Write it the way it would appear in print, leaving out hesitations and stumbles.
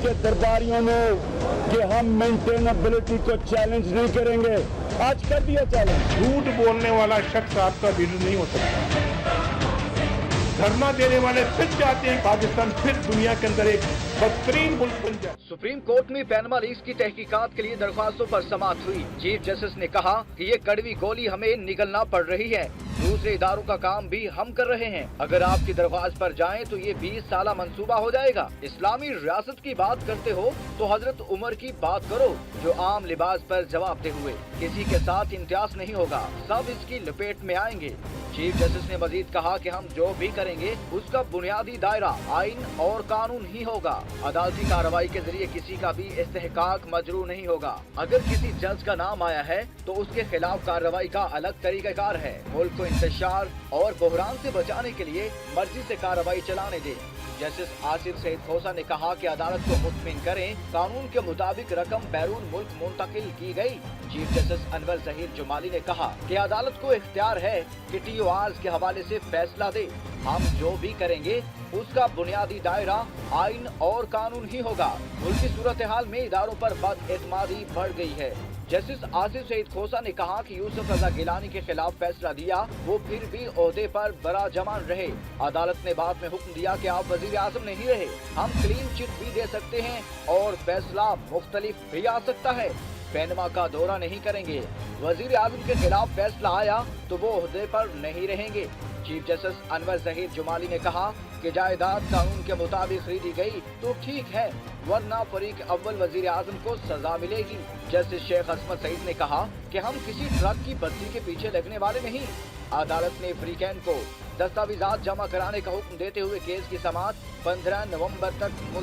के दरबारियों ने कि हम मेंटेनेबिलिटी को चैलेंज नहीं करेंगे, आज कर दिया चैलेंज। झूठ बोलने वाला शख्स आपका लीडर नहीं हो सकता। धरना देने वाले फिर चाहते हैं पाकिस्तान फिर दुनिया के अंदर एक बदतरीन मुल्क बन जाए। सुप्रीम कोर्ट में पैनमा लीक्स की तहकीकात के लिए दरख्वास्तों पर समाअत हुई। चीफ जस्टिस ने कहा कि ये कड़वी गोली हमें निगलना पड़ रही है, दूसरे इदारों का काम भी हम कर रहे हैं। अगर आपकी दरख्वास्त पर जाएं तो ये 20 साला मंसूबा हो जाएगा। इस्लामी रियासत की बात करते हो तो हजरत उमर की बात करो, जो आम लिबास पर जवाब दे हुए। किसी के साथ इम्तियाज नहीं होगा, सब इसकी लपेट में आएंगे। चीफ जस्टिस ने मजीद कहा कि हम जो भी करेंगे उसका बुनियादी दायरा आइन और कानून ही होगा। अदालती कार्रवाई के जरिए किसी का भी इस्तेहकाक मजरू नहीं होगा। अगर किसी जज का नाम आया है तो उसके खिलाफ कार्रवाई का अलग तरीकाकार है। मुल्क को इंतशार और बहरान से बचाने के लिए मर्जी से कार्रवाई चलाने दें। जस्टिस आसिफ सईद खोसा ने कहा कि अदालत को मुतमिन करें, कानून के मुताबिक रकम बैरून मुल्क मुंतकिल की गई। चीफ जस्टिस अनवर जहीर जुमाली ने कहा कि अदालत को इख्तियार है कि टीओआर के हवाले से फैसला दे। हम जो भी करेंगे उसका बुनियादी दायरा आइन और कानून ही होगा। मुल्क की सूरत हाल में इदारों पर बदएतमादी बढ़ गई है। जस्टिस आसिफ सईद खोसा ने कहा कि यूसुफ रजा गिलानी के खिलाफ फैसला दिया, वो फिर भी ओहदे पर बराजमान रहे। अदालत ने बाद में हुक्म दिया कि आप वजीर आजम नहीं रहे, हम क्लीन चिट भी दे सकते हैं और फैसला मुख्तलिफ भी आ सकता है। पैनमा का दौरा नहीं करेंगे, वजीर आजम के खिलाफ फैसला आया तो वो ओहदे पर नहीं रहेंगे। चीफ जस्टिस अनवर जहीर जुमाली ने कहा कि जायदाद कानून के मुताबिक खरीदी गई तो ठीक है, वरना फरीक अव्वल वजीर आजम को सजा मिलेगी। जस्टिस शेख असमत सईद ने कहा कि हम किसी ट्रक की बत्ती के पीछे लगने वाले नहीं। अदालत ने फ्रीकैन को दस्तावेजात जमा कराने का हुक्म देते हुए केस की समाअत 15 नवंबर तक